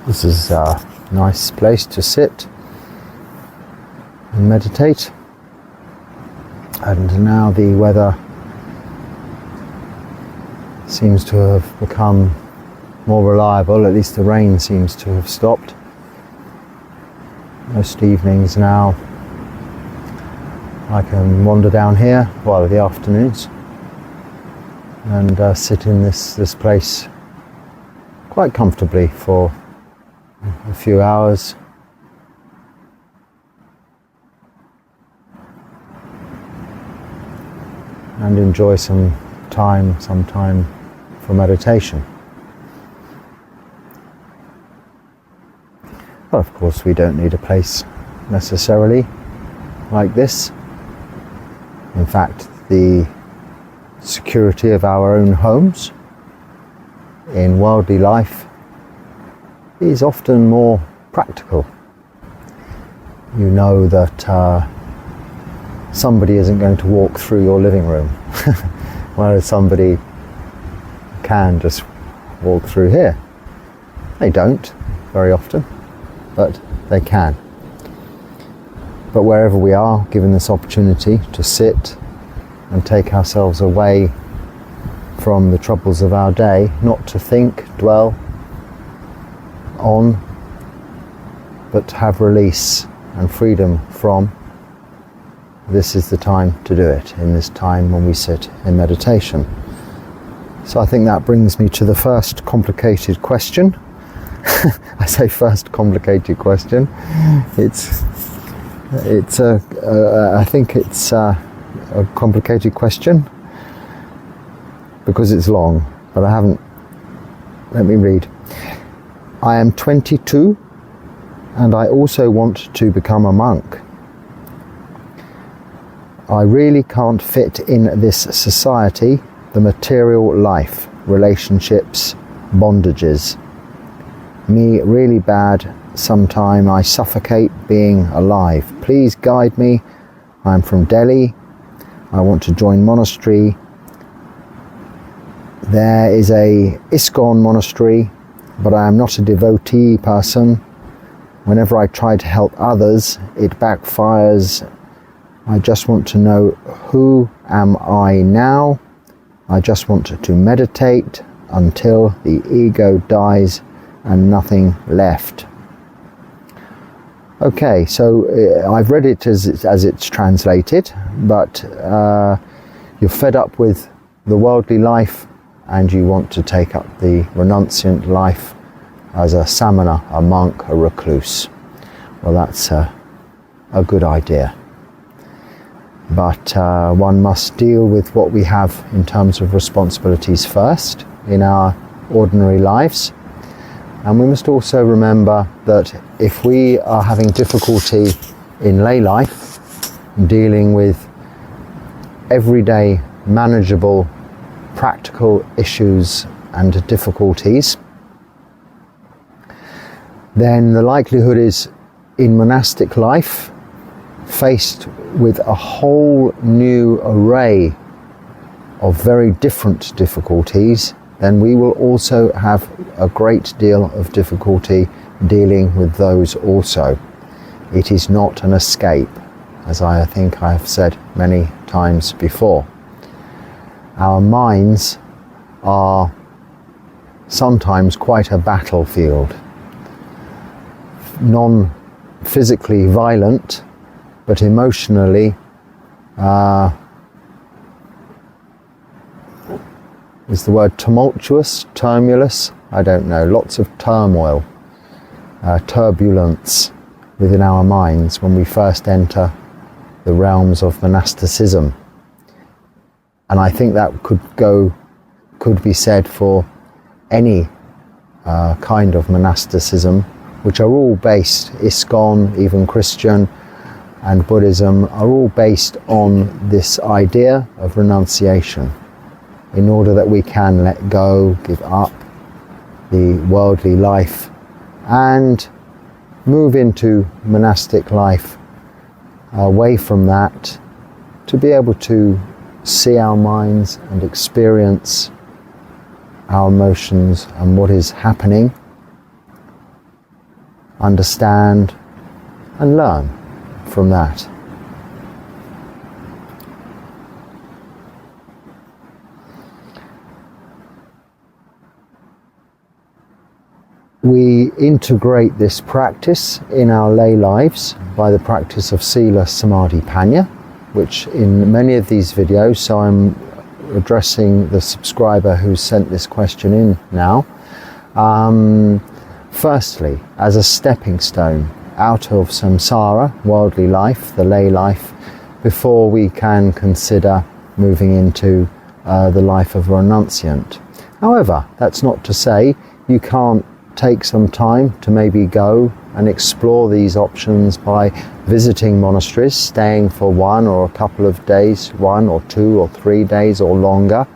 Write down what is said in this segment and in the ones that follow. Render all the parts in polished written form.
This is a nice place to sit and meditate. And now the weather seems to have become more reliable, at least the rain seems to have stopped. Most evenings now I can wander down here, well, the afternoons, and sit in this place quite comfortably for a few hours. And enjoy some time for meditation. Well, of course, we don't need a place necessarily like this. In fact, the security of our own homes in worldly life is often more practical. You know that somebody isn't going to walk through your living room, whereas somebody can just walk through here. They don't very often, but they can. But wherever we are, given this opportunity to sit and take ourselves away from the troubles of our day, not to think, dwell on, but have release and freedom from, this is the time to do it, in this time when we sit in meditation. So I think that brings me to the first complicated question. I say first complicated question. I think it's a complicated question because it's long, but I haven't. Let me read. I am 22 and I also want to become a monk. I really can't fit in this society, the material life, relationships, bondages. Me really bad, sometime I suffocate being alive. Please guide me. I'm from Delhi. I want to join monastery. There is a ISKCON monastery, but I am not a devotee person. Whenever I try to help others, it backfires. I just want to know, who am I now? I just want to meditate until the ego dies and nothing left. Okay, so I've read it as it's translated, but you're fed up with the worldly life and you want to take up the renunciant life as a samana, a monk, a recluse. Well, that's a good idea. But one must deal with what we have in terms of responsibilities first in our ordinary lives. And we must also remember that if we are having difficulty in lay life, dealing with everyday manageable practical issues and difficulties, then the likelihood is in monastic life, faced with a whole new array of very different difficulties, then we will also have a great deal of difficulty dealing with those also. It is not an escape, as I think I have said many times before. Our minds are sometimes quite a battlefield, non-physically violent, but emotionally is the word tumultuous, tumulus? I don't know. Lots of turmoil, turbulence within our minds when we first enter the realms of monasticism. And I think that could be said for any kind of monasticism, which are all based, ISKCON, even Christian, and Buddhism are all based on this idea of renunciation, in order that we can let go, give up the worldly life and move into monastic life away from that, to be able to see our minds and experience our emotions and what is happening understand and learn from that. We integrate this practice in our lay lives by the practice of Sila Samadhi Panya, which in many of these videos, so I'm addressing the subscriber who sent this question in now. Firstly, as a stepping stone out of samsara, worldly life, the lay life, before we can consider moving into the life of a renunciant. However, that's not to say you can't take some time to maybe go and explore these options by visiting monasteries, staying for 1 or a couple of days, 1 or 2 or 3 days or longer.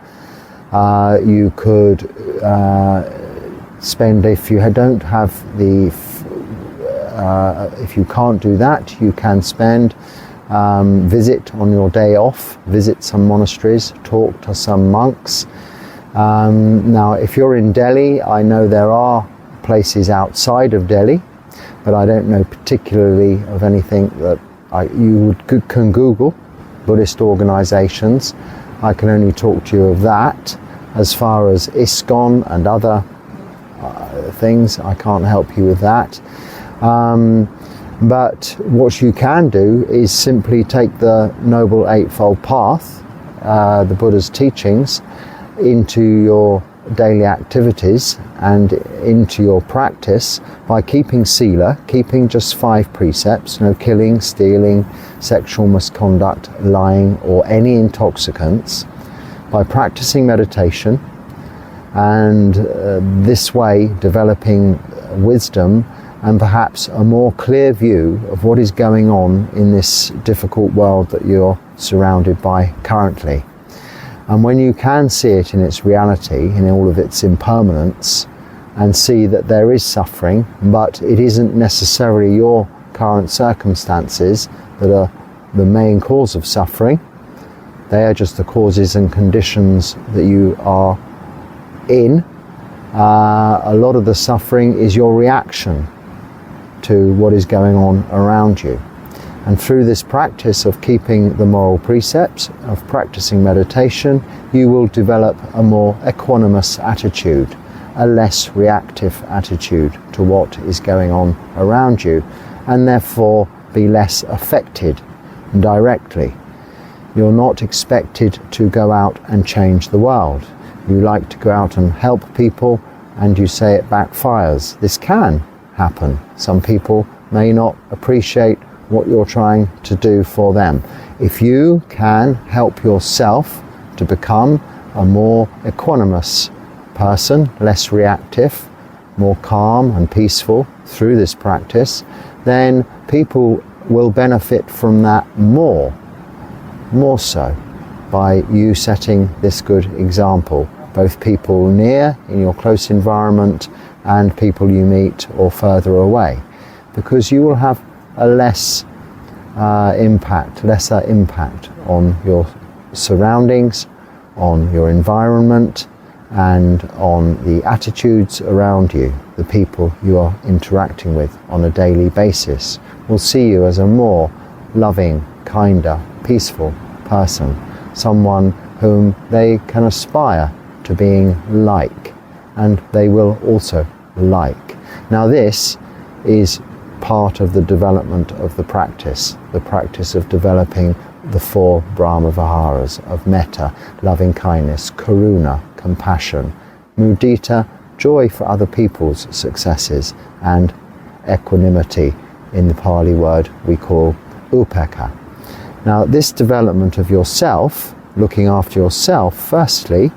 You could spend, if you don't have the, if you can't do that, you can spend, visit on your day off, visit some monasteries, talk to some monks. Now, if you're in Delhi, I know there are places outside of Delhi, but I don't know particularly of anything that can Google Buddhist organizations. I can only talk to you of that. As far as ISKCON and other things, I can't help you with that. But what you can do is simply take the Noble Eightfold Path, the Buddha's teachings, into your daily activities and into your practice by keeping sila, keeping just 5 precepts, no killing, stealing, sexual misconduct, lying or any intoxicants, by practicing meditation, and this way developing wisdom and perhaps a more clear view of what is going on in this difficult world that you're surrounded by currently. And when you can see it in its reality, in all of its impermanence, and see that there is suffering, but it isn't necessarily your current circumstances that are the main cause of suffering, they are just the causes and conditions that you are in. A lot of the suffering is your reaction to what is going on around you. And through this practice of keeping the moral precepts, of practicing meditation, you will develop a more equanimous attitude, a less reactive attitude to what is going on around you, and therefore be less affected directly. You're not expected to go out and change the world. You like to go out and help people, and you say it backfires. This can happen. Some people may not appreciate what you're trying to do for them. If you can help yourself to become a more equanimous person, less reactive, more calm and peaceful through this practice, then people will benefit from that more so by you setting this good example, both people near in your close environment and people you meet or further away, because you will have a lesser impact on your surroundings, on your environment, and on the attitudes around you. The people you are interacting with on a daily basis will see you as a more loving, kinder, peaceful person, someone whom they can aspire to being like, and they will also like. Now this is part of the development of the practice of developing the 4 Brahma Viharas of metta, loving kindness, karuna, compassion, mudita, joy for other people's successes, and equanimity, in the Pali word we call upekkha. Now this development of yourself, looking after yourself firstly,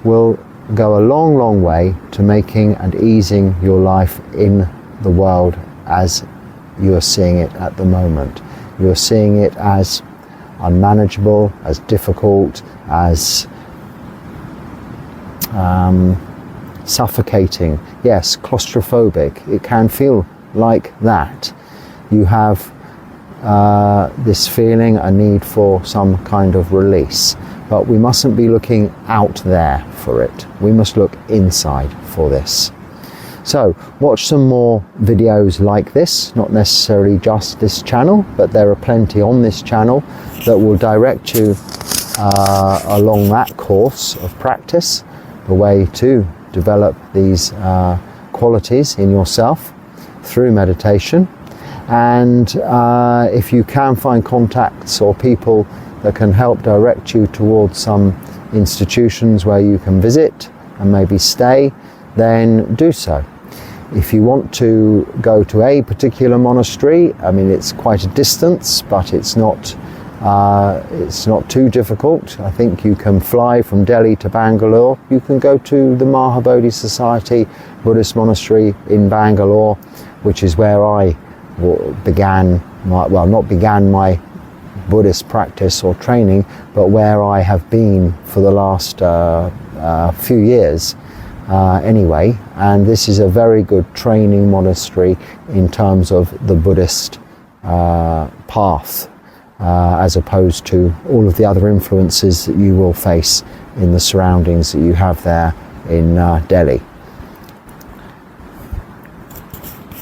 will go a long, long way to making and easing your life in the world as you are seeing it at the moment. You are seeing it as unmanageable, as difficult, as suffocating. Yes, claustrophobic. It can feel like that. You have this feeling, a need for some kind of release. But we mustn't be looking out there for it. We must look inside for this. So watch some more videos like this, not necessarily just this channel, but there are plenty on this channel that will direct you along that course of practice, the way to develop these qualities in yourself through meditation. And if you can find contacts or people that can help direct you towards some institutions where you can visit and maybe stay, then do so. If you want to go to a particular monastery, I mean, it's quite a distance, but it's not too difficult. I think you can fly from Delhi to Bangalore. You can go to the Mahabodhi Society Buddhist Monastery in Bangalore, which is where I not began my Buddhist practice or training, but where I have been for the last few years anyway. And this is a very good training monastery in terms of the Buddhist path, as opposed to all of the other influences that you will face in the surroundings that you have there in Delhi.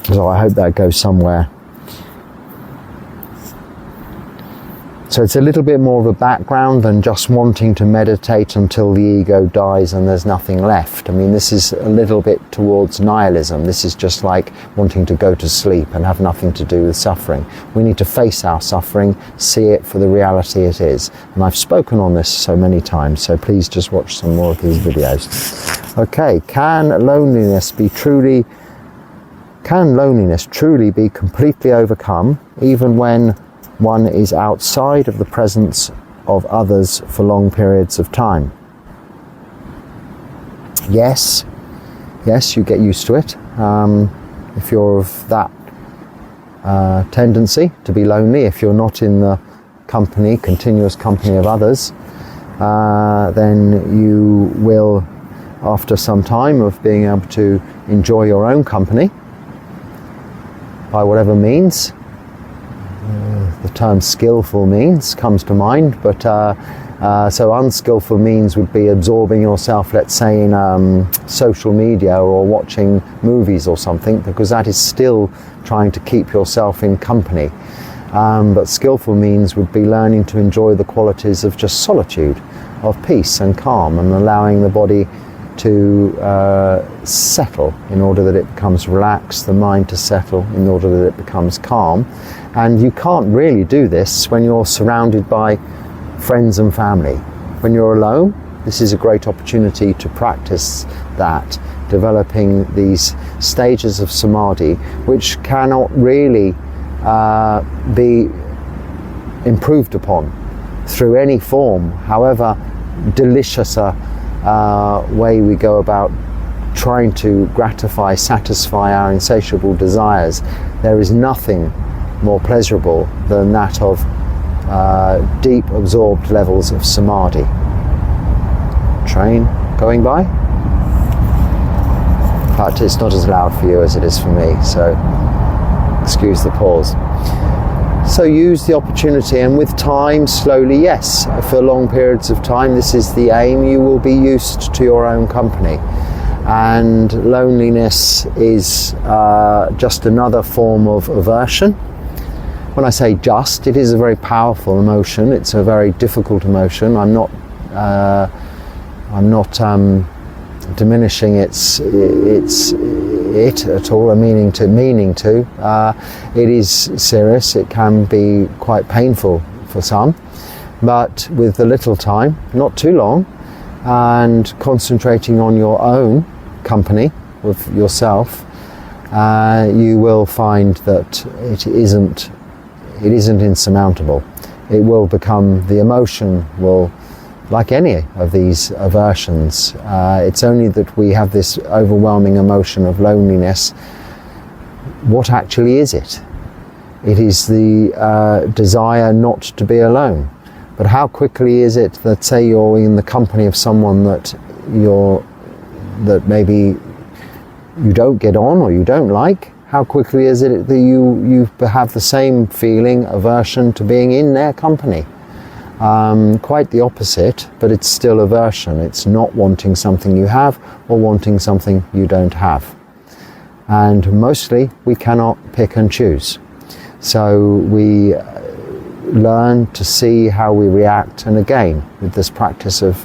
So I hope that goes somewhere. So it's a little bit more of a background than just wanting to meditate until the ego dies and there's nothing left. I mean, this is a little bit towards nihilism. This is just like wanting to go to sleep and have nothing to do with suffering. We need to face our suffering, see it for the reality it is. And I've spoken on this so many times, so please just watch some more of these videos. Okay, can loneliness truly be completely overcome, even when one is outside of the presence of others for long periods of time? Yes, you get used to it. If you're of that tendency to be lonely, if you're not in the continuous company of others, then you will, after some time of being able to enjoy your own company, by whatever means. The term skillful means comes to mind, but so unskillful means would be absorbing yourself, let's say, in social media or watching movies or something, because that is still trying to keep yourself in company. But skillful means would be learning to enjoy the qualities of just solitude, of peace and calm, and allowing the body to settle in order that it becomes relaxed, the mind to settle in order that it becomes calm. And you can't really do this when you're surrounded by friends and family. When you're alone, this is a great opportunity to practice that, developing these stages of samadhi, which cannot really be improved upon through any form, however delicious a way we go about trying to satisfy our insatiable desires. There is nothing more pleasurable than that of deep absorbed levels of samadhi. Train going by? But it's not as loud for you as it is for me, so excuse the pause. So use the opportunity, and with time, slowly, yes, for long periods of time, this is the aim, you will be used to your own company. And loneliness is just another form of aversion. When I say just, it is a very powerful emotion. It's a very difficult emotion. I'm not diminishing it at all, meaning to. It is serious. It can be quite painful for some, but with a little time, not too long, and concentrating on your own company with yourself, you will find that it isn't insurmountable. It will become, the emotion will, like any of these aversions, it's only that we have this overwhelming emotion of loneliness. What actually is it? It is the desire not to be alone. But how quickly is it that, say, you're in the company of someone that maybe you don't get on or you don't like? How quickly is it that you have the same feeling, aversion to being in their company? Quite the opposite, but it's still aversion. It's not wanting something you have or wanting something you don't have. And mostly we cannot pick and choose. So we learn to see how we react, and again, with this practice of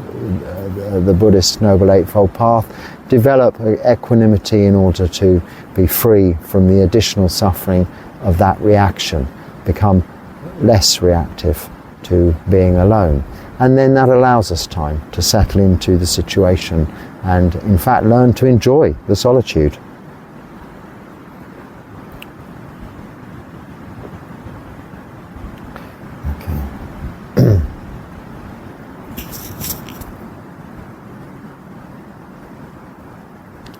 the Buddhist Noble Eightfold Path, develop equanimity in order to be free from the additional suffering of that reaction, become less reactive to being alone. And then that allows us time to settle into the situation and in fact learn to enjoy the solitude.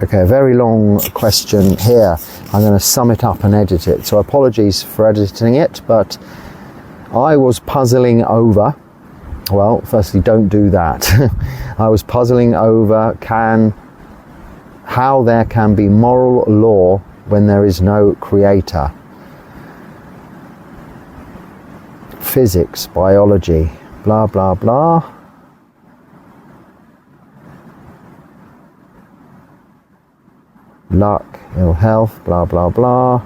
Okay, a very long question here. I'm going to sum it up and edit it. So apologies for editing it, but I was puzzling over, well, firstly, don't do that. I was puzzling over how there can be moral law when there is no creator. Physics, biology, blah, blah, blah. Luck, ill health, blah, blah, blah.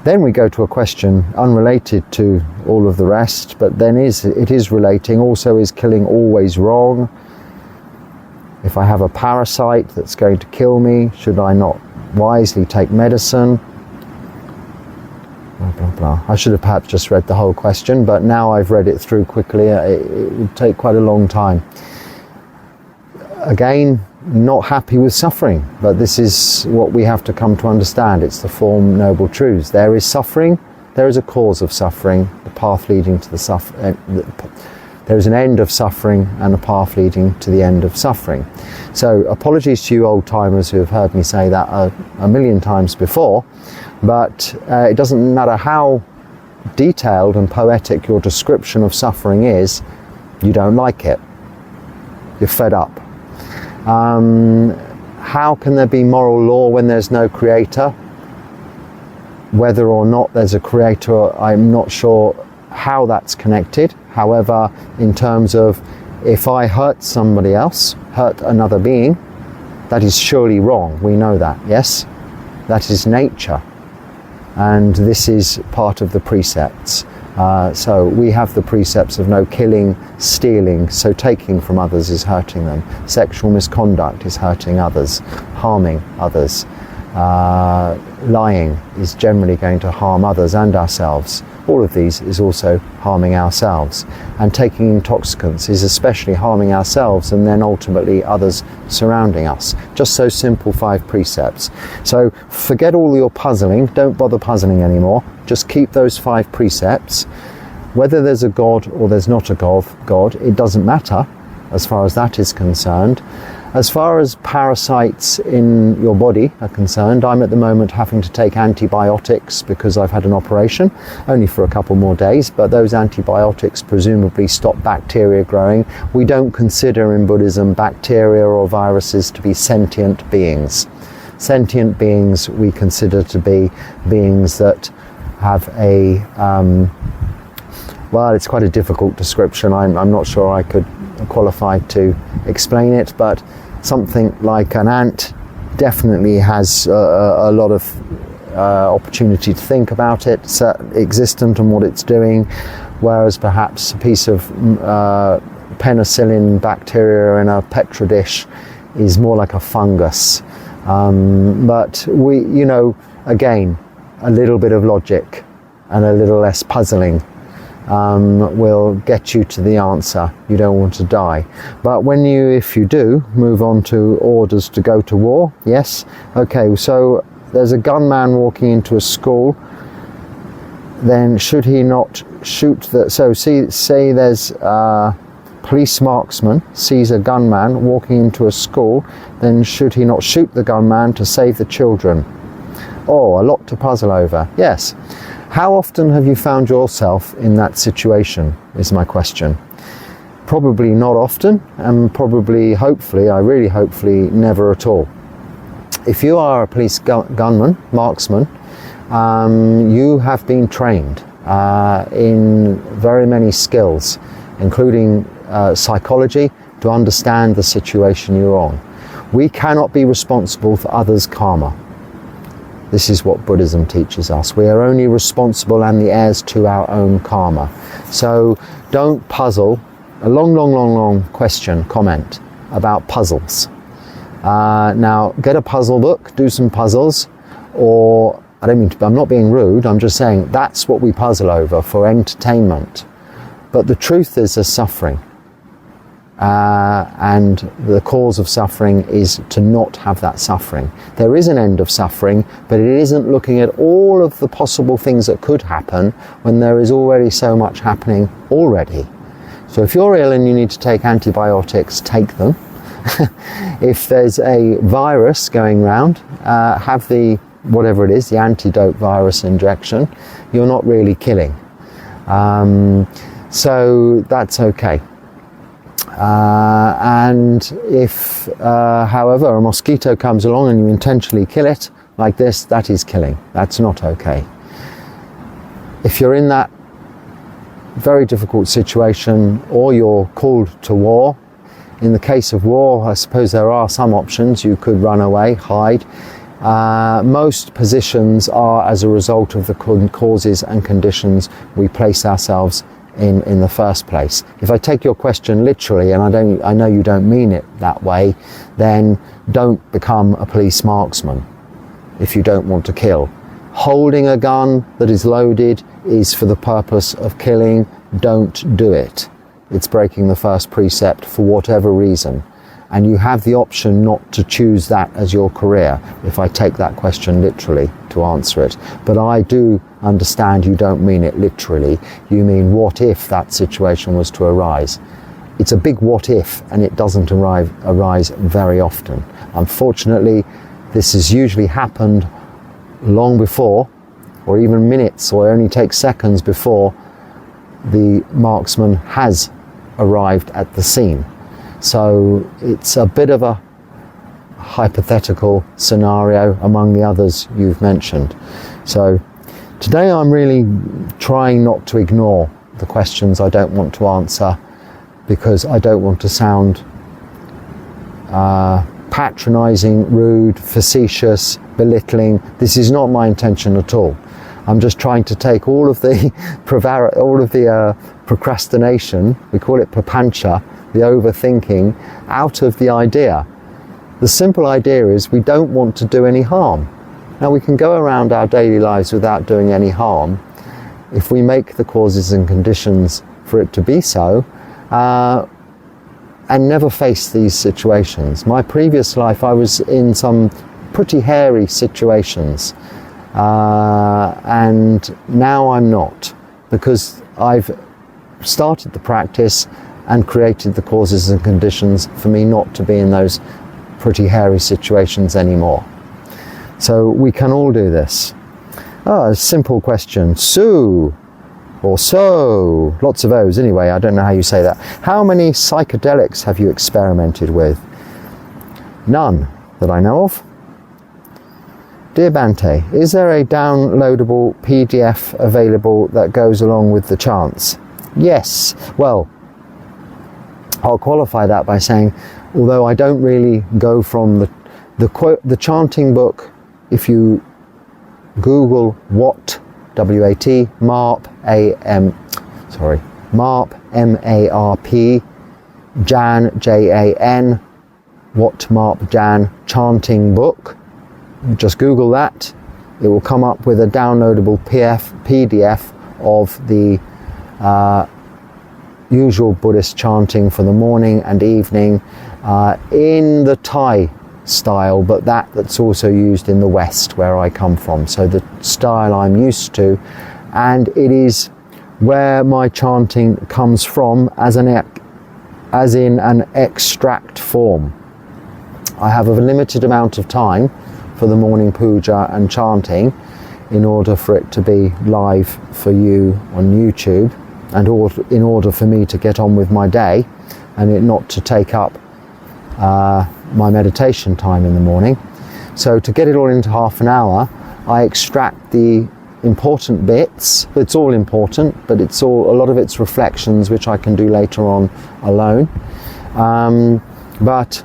Then we go to a question unrelated to all of the rest, but then it is relating. Also, is killing always wrong? If I have a parasite that's going to kill me, should I not wisely take medicine? Blah, blah, blah. I should have perhaps just read the whole question, but now I've read it through quickly. It would take quite a long time. Again, not happy with suffering, but this is what we have to come to understand. It's the Four Noble Truths. There is suffering, there is a cause of suffering, the path leading to the suffering. There is an end of suffering and a path leading to the end of suffering. So apologies to you old timers who have heard me say that a million times before, but it doesn't matter how detailed and poetic your description of suffering is, you don't like it. You're fed up. How can there be moral law when there's no creator? Whether or not there's a creator, I'm not sure how that's connected. However, in terms of if I hurt somebody else, hurt another being, that is surely wrong. We know that, yes? That is nature. And this is part of the precepts. So we have the precepts of no killing, stealing, so taking from others is hurting them. Sexual misconduct is hurting others, harming others. Lying is generally going to harm others and ourselves. All of these is also harming ourselves. And taking intoxicants is especially harming ourselves and then ultimately others surrounding us. Just those simple 5 precepts. So forget all your puzzling, don't bother puzzling anymore. Just keep those 5 precepts. Whether there's a God or there's not a God, it doesn't matter as far as that is concerned. As far as parasites in your body are concerned, I'm at the moment having to take antibiotics because I've had an operation, only for a couple more days, but those antibiotics presumably stop bacteria growing. We don't consider in Buddhism bacteria or viruses to be sentient beings. Sentient beings we consider to be beings that have a, well, it's quite a difficult description. I'm not sure I could qualify to explain it, but something like an ant definitely has a lot of opportunity to think about its existence and what it's doing, whereas perhaps a piece of penicillin bacteria in a petri dish is more like a fungus. But we, you know, again, a little bit of logic and a little less puzzling will get you to the answer. You don't want to die. But when you, if you do, move on to orders to go to war, yes, okay, so there's a gunman walking into a school, then should he not shoot the, so say there's a police marksman sees a gunman walking into a school, then should he not shoot the gunman to save the children? Oh, a lot to puzzle over, yes. How often have you found yourself in that situation, is my question. Probably not often, and probably, hopefully, I really hopefully, never at all. If you are a police gunman, marksman, you have been trained in very many skills, including psychology, to understand the situation you're on. We cannot be responsible for others' karma. This is what Buddhism teaches us. We are only responsible and the heirs to our own karma. So don't puzzle. A long comment about puzzles. Now get a puzzle book, do some puzzles, or I'm not being rude, I'm just saying that's what we puzzle over for entertainment. But the truth is there's suffering. And the cause of suffering is to not have that suffering. There is an end of suffering, but it isn't looking at all of the possible things that could happen when there is already so much happening already. So if you're ill and you need to take antibiotics, take them. If there's a virus going around, have the, whatever it is, the antidote virus injection. You're not really killing. So that's okay. And if, however, a mosquito comes along and you intentionally kill it, like this, that is killing. That's not okay. If you're in that very difficult situation, or you're called to war, in the case of war, I suppose there are some options. You could run away, hide. Most positions are as a result of the causes and conditions we place ourselves in the first place. If I take your question literally, and I know you don't mean it that way, then don't become a police marksman if you don't want to kill. Holding a gun that is loaded is for the purpose of killing. Don't do it. It's breaking the first precept for whatever reason. And you have the option not to choose that as your career, if I take that question literally to answer it. But I do understand you don't mean it literally. You mean, what if that situation was to arise? It's a big what if, and it doesn't arise very often. Unfortunately, this has usually happened long before, or even minutes, or only takes seconds before the marksman has arrived at the scene. So it's a bit of a hypothetical scenario among the others you've mentioned. So today I'm really trying not to ignore the questions I don't want to answer, because I don't want to sound patronizing, rude, facetious, belittling. This is not my intention at all. I'm just trying to take all of the procrastination, we call it papancha, the overthinking, out of the idea. The simple idea is we don't want to do any harm. Now, we can go around our daily lives without doing any harm if we make the causes and conditions for it to be so, and never face these situations. My previous life, I was in some pretty hairy situations, and now I'm not, because I've started the practice and created the causes and conditions for me not to be in those pretty hairy situations anymore. So we can all do this. A simple question. Sue, or so, lots of O's anyway, I don't know how you say that. How many psychedelics have you experimented with? None that I know of. Dear Bhante, is there a downloadable PDF available that goes along with the chants? Yes. Well, I'll qualify that by saying, although I don't really go from the chanting book, if you Google what, W-A-T, MARP, M-A-R-P, Jan, J-A-N, what MARP Jan chanting book, just Google that. It will come up with a downloadable PDF of the usual Buddhist chanting for the morning and evening in the Thai style, but that's also used in the West where I come from, so the style I'm used to, and it is where my chanting comes from as in an extract form. I have a limited amount of time for the morning puja and chanting in order for it to be live for you on YouTube, and in order for me to get on with my day and it not to take up my meditation time in the morning. So to get it all into half an hour, I extract the important bits. It's all important, but a lot of it's reflections, which I can do later on alone. But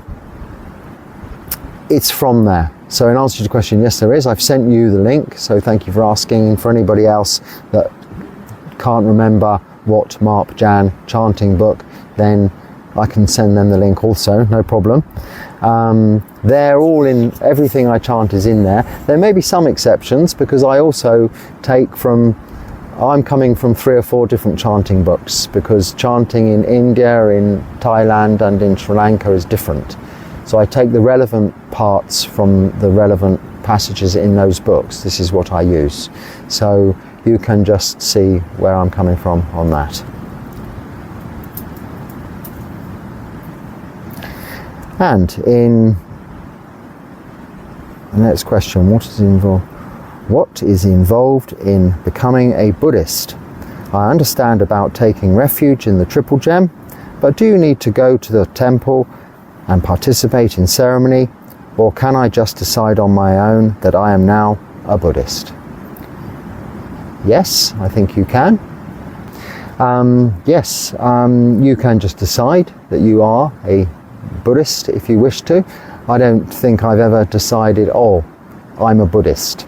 it's from there. So in answer to your question, yes there is. I've sent you the link, so thank you for asking. And for anybody else that can't remember what Mark Jan chanting book, then I can send them the link also, no problem. They're all in, everything I chant is in there. There may be some exceptions because I also take from, I'm coming from 3 or 4 different chanting books, because chanting in India, in Thailand and in Sri Lanka is different. So I take the relevant parts from the relevant passages in those books. This is what I use. So you can just see where I'm coming from on that. And in the next question, what is involved in becoming a Buddhist? I understand about taking refuge in the Triple Gem, but do you need to go to the temple and participate in ceremony, or can I just decide on my own that I am now a Buddhist? Yes, I think you can. Yes, you can just decide that you are a Buddhist if you wish to. I don't think I've ever decided, oh, I'm a Buddhist.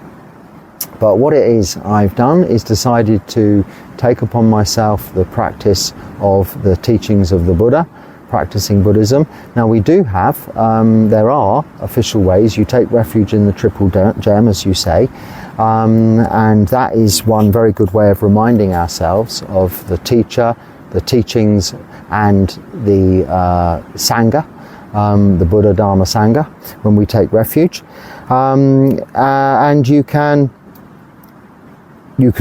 But what it is I've done is decided to take upon myself the practice of the teachings of the Buddha, practicing Buddhism. Now we do have, there are official ways. You take refuge in the Triple Gem, as you say, and that is one very good way of reminding ourselves of the teacher, the teachings, and the Sangha, the Buddha Dharma Sangha, when we take refuge. And you can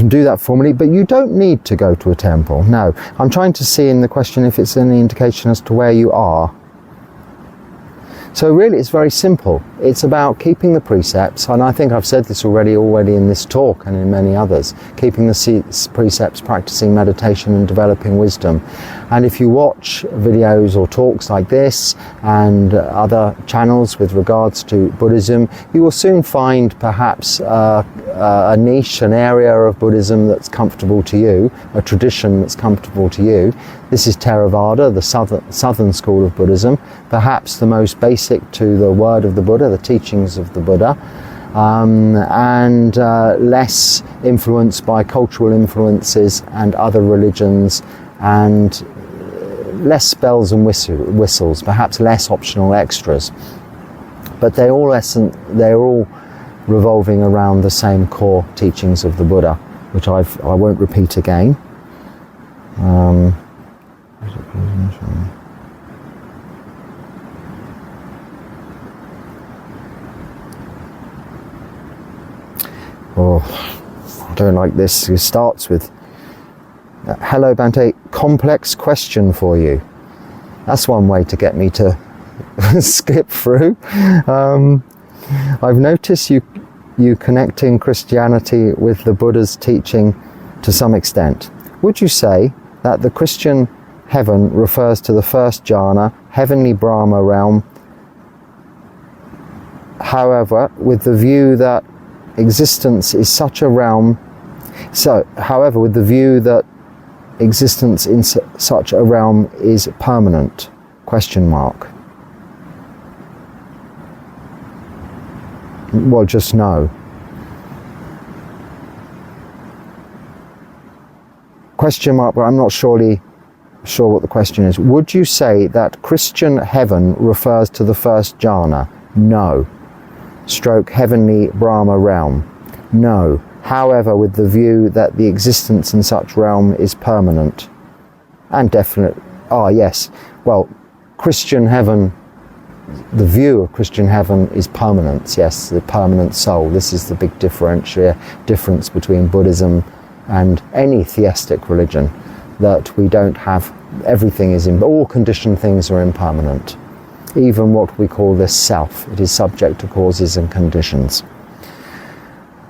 do that formally, but you don't need to go to a temple. No, I'm trying to see in the question if it's any indication as to where you are. So really it's very simple. It's about keeping the precepts, and I think I've said this already in this talk and in many others, keeping the precepts, practicing meditation and developing wisdom. And if you watch videos or talks like this and other channels with regards to Buddhism, you will soon find perhaps a niche, an area of Buddhism that's comfortable to you, a tradition that's comfortable to you. This is Theravada, the southern school of Buddhism, perhaps the most basic to the word of the Buddha, the teachings of the Buddha, and less influenced by cultural influences and other religions, and less bells and whistles, perhaps less optional extras. But they're all revolving around the same core teachings of the Buddha, which I won't repeat again. Oh, I don't like this. It starts with, hello Bhante, complex question for you. That's one way to get me to skip through. I've noticed you connecting Christianity with the Buddha's teaching to some extent. Would you say that the Christian heaven refers to the first jhana, heavenly Brahma realm, however, with the view that existence is such a realm, with the view that existence in such a realm is permanent? Question mark. Well, just no. Question mark, but I'm not sure what the question is. Would you say that Christian heaven refers to the first jhana? No. Stroke heavenly Brahma realm? No. However, with the view that the existence in such realm is permanent and definite. Yes. Well, Christian heaven, the view of Christian heaven is permanence. Yes, the permanent soul. This is the big difference between Buddhism and any theistic religion, that we don't have, everything is all conditioned things are impermanent. Even what we call this self, it is subject to causes and conditions.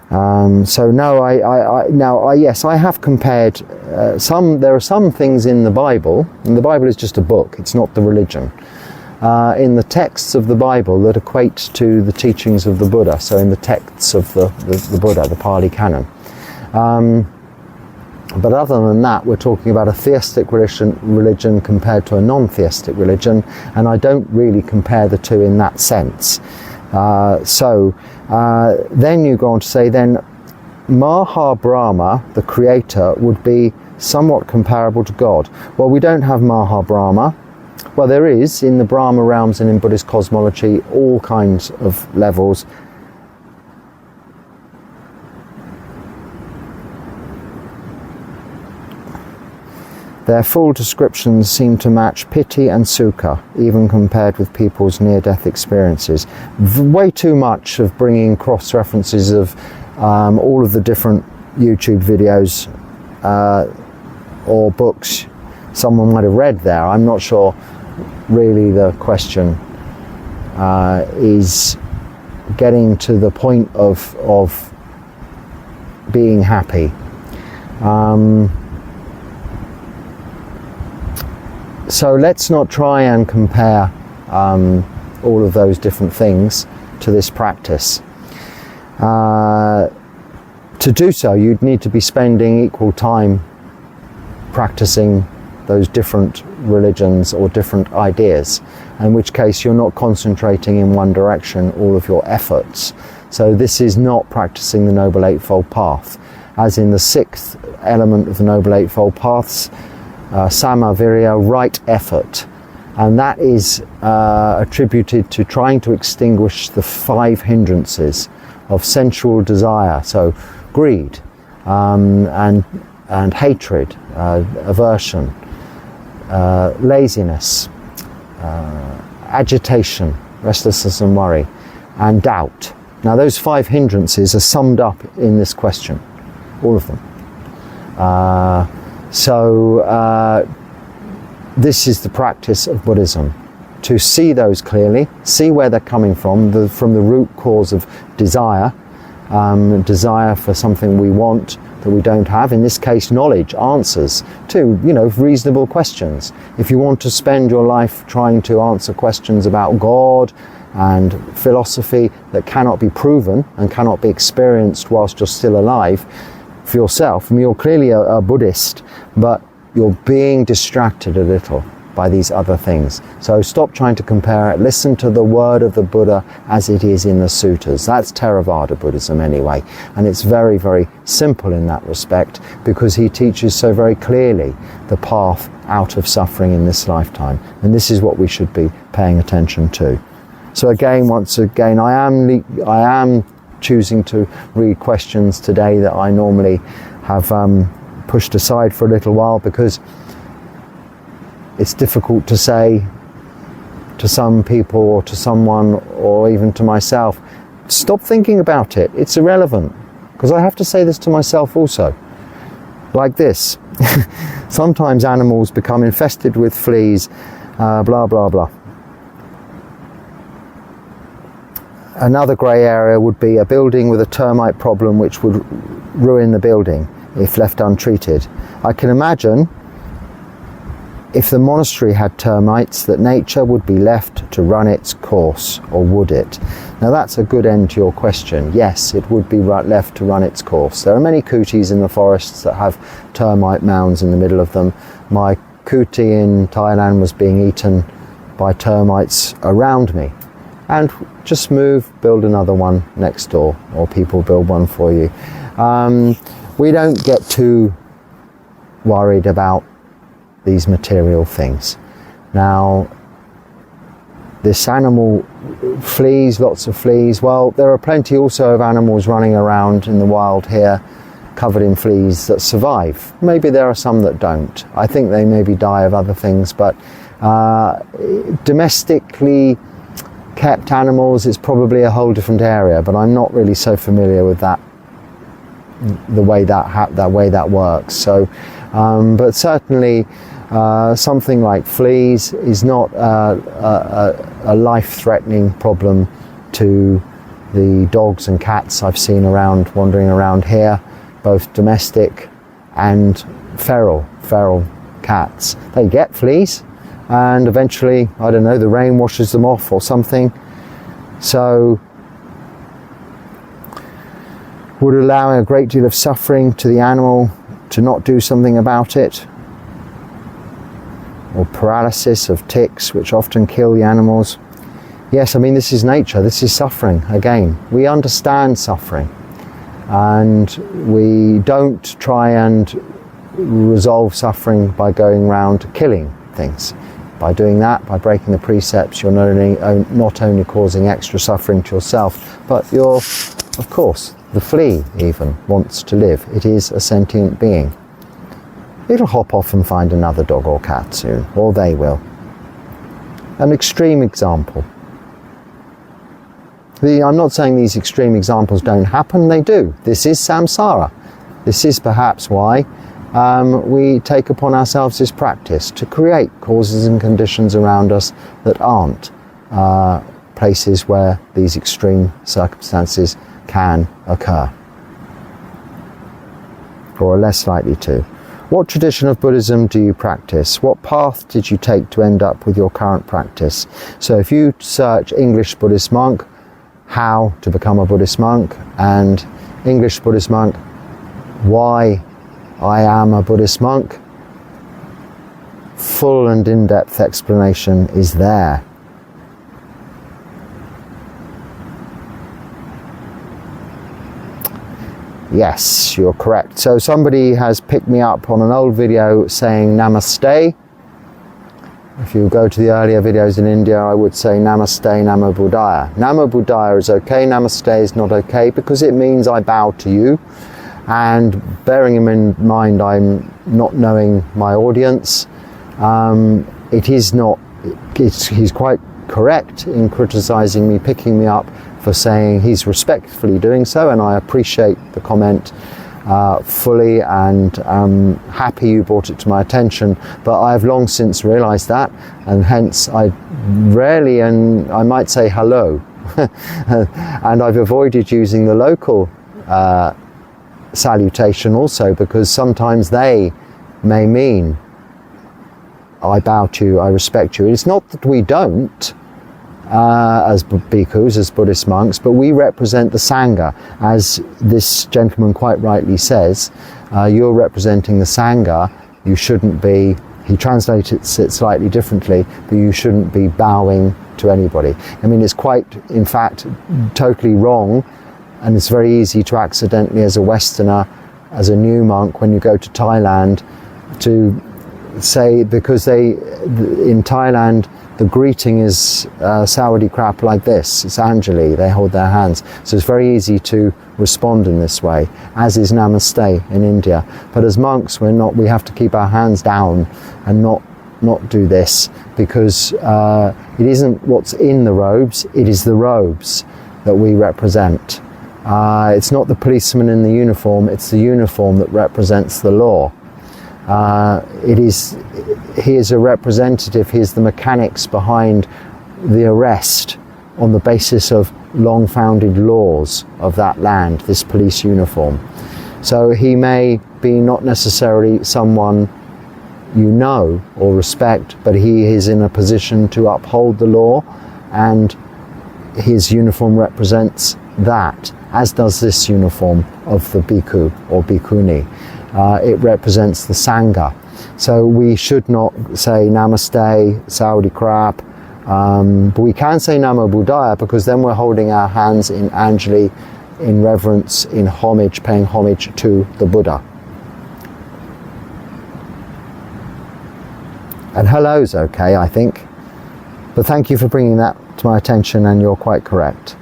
So no, yes, I have compared there are some things in the Bible, and the Bible is just a book, it's not the religion, in the texts of the Bible that equate to the teachings of the Buddha, so in the texts of the Buddha, the Pali Canon. But other than that, we're talking about a theistic religion compared to a non-theistic religion, and I don't really compare the two in that sense. Then you go on to say, then Maha Brahma, the creator, would be somewhat comparable to God. Well, we don't have Maha Brahma. Well, there is in the Brahma realms and in Buddhist cosmology all kinds of levels. Their full descriptions seem to match piti and sukha, even compared with people's near-death experiences. Way too much of bringing cross-references of all of the different YouTube videos or books someone might have read there. I'm not sure really the question is getting to the point of being happy. So let's not try and compare all of those different things to this practice. To do so, you'd need to be spending equal time practicing those different religions or different ideas, in which case you're not concentrating in one direction all of your efforts. So this is not practicing the Noble Eightfold Path. As in the sixth element of the Noble Eightfold Paths, Sama Virya, right effort, and that is attributed to trying to extinguish the 5 hindrances of sensual desire, so greed and hatred, aversion, laziness, agitation, restlessness and worry, and doubt. Now those 5 hindrances are summed up in this question, all of them. This is the practice of Buddhism, to see those clearly, see where they're coming from the root cause of desire, desire for something we want that we don't have, in this case knowledge, answers to, reasonable questions. If you want to spend your life trying to answer questions about God and philosophy that cannot be proven and cannot be experienced whilst you're still alive for yourself, you're clearly a Buddhist, but you're being distracted a little by these other things. So stop trying to compare it. Listen to the word of the Buddha as it is in the suttas. That's Theravada Buddhism anyway. And it's very, very simple in that respect, because he teaches so very clearly the path out of suffering in this lifetime. And this is what we should be paying attention to. So once again, I am choosing to read questions today that I normally have pushed aside for a little while, because it's difficult to say to some people or to someone or even to myself, stop thinking about it, it's irrelevant. Because I have to say this to myself also, like this. Sometimes animals become infested with fleas, blah blah blah. Another grey area would be a building with a termite problem which would ruin the building if left untreated. I can imagine if the monastery had termites that nature would be left to run its course, or would it? Now that's a good end to your question. Yes, it would be left to run its course. There are many kutis in the forests that have termite mounds in the middle of them. My kuti in Thailand was being eaten by termites around me. And just build another one next door, or people build one for you. We don't get too worried about these material things. Now, this animal, fleas, lots of fleas. Well, there are plenty also of animals running around in the wild here, covered in fleas, that survive. Maybe there are some that don't. I think they maybe die of other things, but domestically kept animals, it's probably a whole different area, but I'm not really so familiar with that, the way that works. So, but certainly something like fleas is not a life-threatening problem to the dogs and cats I've seen wandering around here, both domestic and feral cats. They get fleas, and eventually, I don't know, the rain washes them off or something. So, would allow a great deal of suffering to the animal to not do something about it, or paralysis of ticks, which often kill the animals. yes, I mean, this is nature, this is suffering. Again, we understand suffering, and we don't try and resolve suffering by going around killing things. By doing that, by breaking the precepts, you're not only causing extra suffering to yourself, but you're, of course, the flea even wants to live. It is a sentient being. It'll hop off and find another dog or cat soon, or they will. An extreme example. I'm not saying these extreme examples don't happen, they do. This is samsara. This is perhaps why we take upon ourselves this practice to create causes and conditions around us that aren't places where these extreme circumstances can occur, or are less likely to. What tradition of Buddhism do you practice? What path did you take to end up with your current practice? So if you search English Buddhist monk, how to become a Buddhist monk, and English Buddhist monk, why I am a Buddhist monk, full and in-depth explanation is there. Yes, you're correct. So somebody has picked me up on an old video saying namaste. If you go to the earlier videos in India, I would say namaste, namo buddhaya. Namo buddhaya is okay, namaste is not okay, because it means I bow to you. And bearing in mind I'm not knowing my audience, he's quite correct in criticizing me, picking me up for saying he's respectfully doing so, and I appreciate the comment fully, and happy you brought it to my attention. But I've long since realized that, and hence I rarely, and I might say hello, and I've avoided using the local salutation also, because sometimes they may mean I bow to you, I respect you. It's not that we don't as bhikkhus, as Buddhist monks, but we represent the Sangha. As this gentleman quite rightly says, you're representing the Sangha. You shouldn't be, he translates it slightly differently, but you shouldn't be bowing to anybody. I mean, it's quite, in fact, totally wrong. And it's very easy to accidentally, as a Westerner, as a new monk, when you go to Thailand, to say, because in Thailand, the greeting is Sawadee Krap like this. It's Anjali, they hold their hands. So it's very easy to respond in this way, as is Namaste in India. But as monks, we have to keep our hands down and not do this, because it isn't what's in the robes, it is the robes that we represent. It's not the policeman in the uniform, it's the uniform that represents the law. He is a representative, he is the mechanics behind the arrest on the basis of long-founded laws of that land, this police uniform. So he may be not necessarily someone you know or respect, but he is in a position to uphold the law, and his uniform represents that, as does this uniform of the bhikkhu or bhikkhuni. It represents the Sangha. So we should not say Namaste, Sawadee Krap, but we can say Namo Buddhaya, because then we're holding our hands in Anjali, in reverence, in homage, paying homage to the Buddha. And hello's okay, I think. But thank you for bringing that to my attention, and you're quite correct.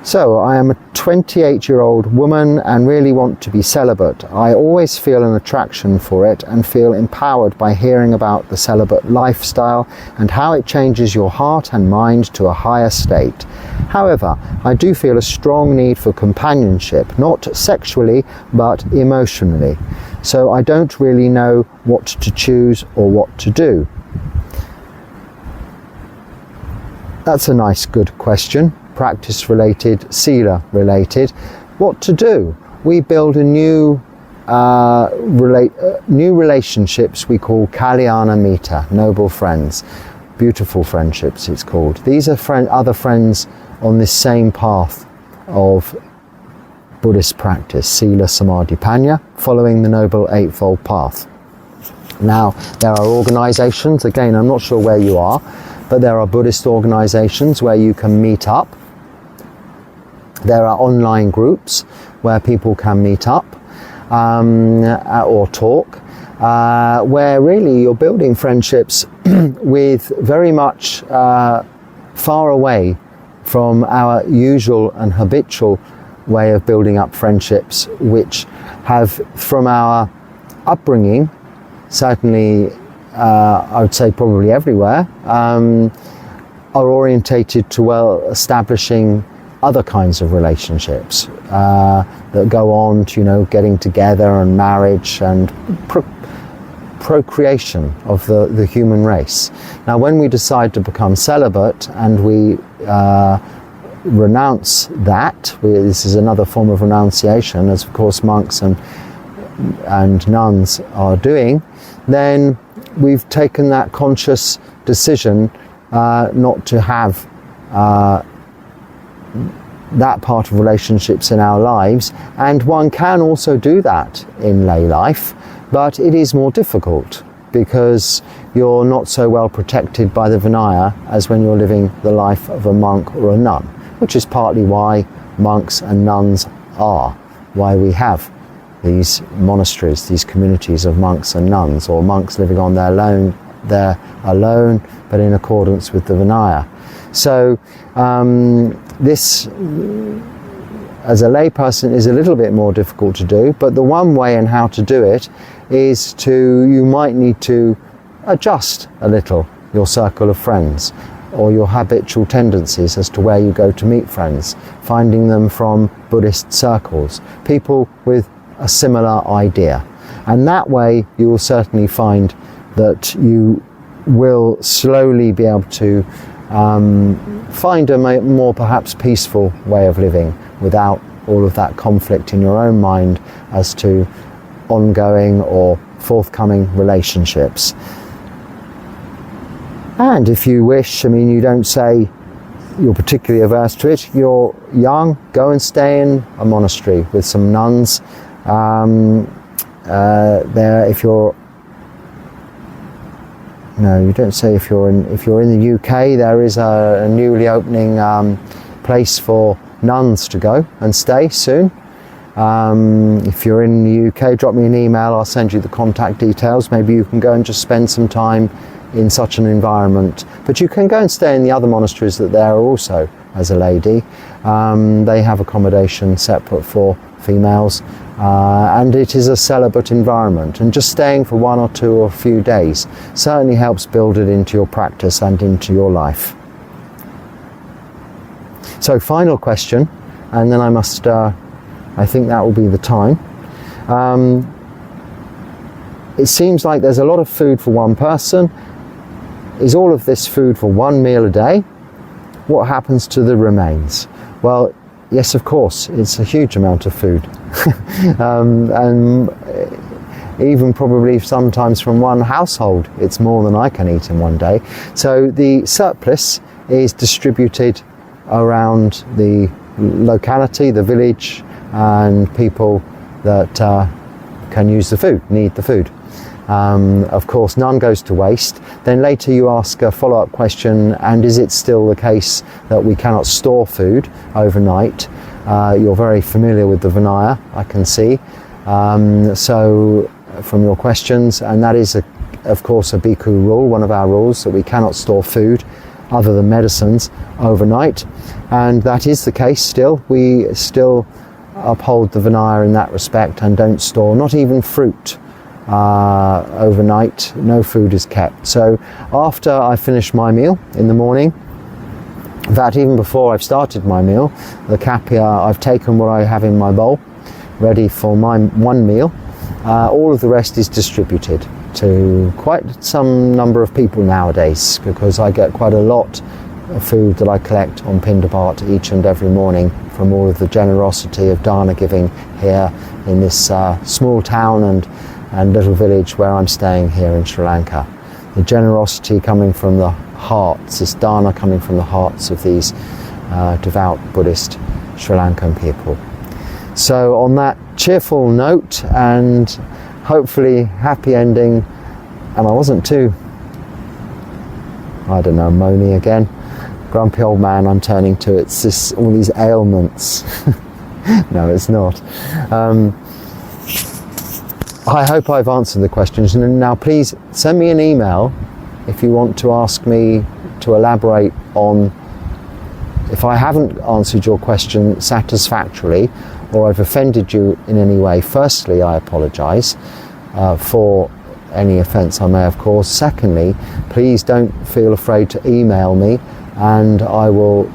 So, I am a 28-year-old woman and really want to be celibate. I always feel an attraction for it and feel empowered by hearing about the celibate lifestyle and how it changes your heart and mind to a higher state. However, I do feel a strong need for companionship, not sexually, but emotionally. So I don't really know what to choose or what to do. That's a nice, good question. Practice related, sila related. What to do? We build a new relationships we call kalyana mita, noble friends, beautiful friendships it's called. These are other friends on this same path of Buddhist practice, sila, samadhi, panya, following the Noble Eightfold Path. Now, there are organizations, again, I'm not sure where you are, but there are Buddhist organizations where you can meet up. There are online groups where people can meet up or talk, where really you're building friendships with very much far away from our usual and habitual way of building up friendships, which have, from our upbringing, certainly I would say probably everywhere, are orientated to establishing other kinds of relationships that go on to, getting together and marriage and procreation of the human race. Now, when we decide to become celibate and we renounce that, this is another form of renunciation, as of course monks and nuns are doing, then we've taken that conscious decision not to have that part of relationships in our lives. And one can also do that in lay life, but it is more difficult because you're not so well protected by the Vinaya as when you're living the life of a monk or a nun, which is partly why monks and nuns are, why we have these monasteries, these communities of monks and nuns, or monks living on their alone, but in accordance with the Vinaya. So this, as a layperson, is a little bit more difficult to do, but the one way in how to do it is you might need to adjust a little your circle of friends or your habitual tendencies as to where you go to meet friends, finding them from Buddhist circles, people with a similar idea. And that way you will certainly find that you will slowly be able to find a more perhaps peaceful way of living without all of that conflict in your own mind as to ongoing or forthcoming relationships. And if you wish, you don't say you're particularly averse to it, you're young, go and stay in a monastery with some nuns. If you're No, you don't say if you're in the UK, there is a newly opening place for nuns to go and stay soon. If you're in the UK, drop me an email, I'll send you the contact details. Maybe you can go and just spend some time in such an environment. But you can go and stay in the other monasteries that there are also as a lady. They have accommodation separate for females, and it is a celibate environment, and just staying for 1 or 2 or a few days certainly helps build it into your practice and into your life. So final question, and then I think that will be the time. It seems like there's a lot of food for one person. Is all of this food for one meal a day? What happens to the remains? Well, yes, of course, it's a huge amount of food. And even probably sometimes from one household, it's more than I can eat in one day. So the surplus is distributed around the locality, the village, and people that can use the food, need the food. Of course, none goes to waste. Then later you ask a follow-up question, and is it still the case that we cannot store food overnight? You're very familiar with the Vinaya, I can see. So from your questions, and that is of course a Bhikkhu rule, one of our rules, that we cannot store food other than medicines overnight. And that is the case still. We still uphold the Vinaya in that respect and don't store, not even fruit, overnight. No food is kept. So after I finish my meal in the morning, in fact even before I've started my meal, the kapya, I've taken what I have in my bowl ready for my one meal. All of the rest is distributed to quite some number of people nowadays, because I get quite a lot of food that I collect on Pindapat each and every morning from all of the generosity of dana giving here in this small town and little village where I'm staying here in Sri Lanka. The generosity coming from the hearts, this dana coming from the hearts of these devout Buddhist Sri Lankan people. So on that cheerful note and hopefully happy ending And I wasn't too, I don't know, moany again. Grumpy old man I'm turning to. It's this, all these ailments. No, it's not. I hope I've answered the questions. And now please send me an email if you want to ask me to elaborate on, if I haven't answered your question satisfactorily or I've offended you in any way. Firstly, I apologise for any offence I may have caused. Secondly, please don't feel afraid to email me, and I will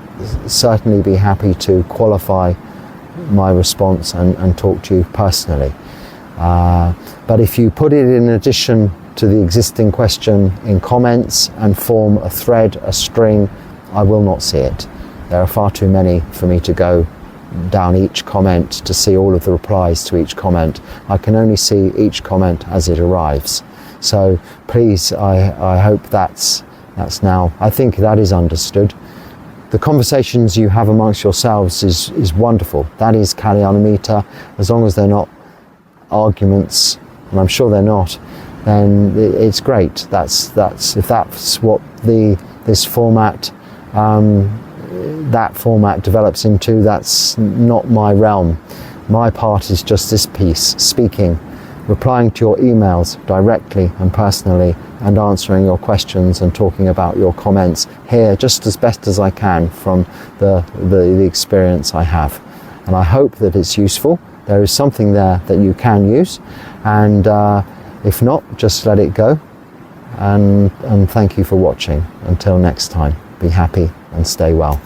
certainly be happy to qualify my response and talk to you personally. But if you put it in addition to the existing question in comments and form a thread, a string, I will not see it. There are far too many for me to go down each comment to see all of the replies to each comment. I can only see each comment as it arrives. So please, I hope that's now, I think that is understood. The conversations you have amongst yourselves is wonderful. That is Kalyanamitta. As long as they're not arguments, and I'm sure they're not, then it's great. That's if that's what this format that format develops into, that's not my realm. My part is just this piece, speaking, replying to your emails directly and personally, and answering your questions and talking about your comments here just as best as I can from the experience I have. And I hope that it's useful. There is something there that you can use, and if not, just let it go. And thank you for watching. Until next time, be happy and stay well.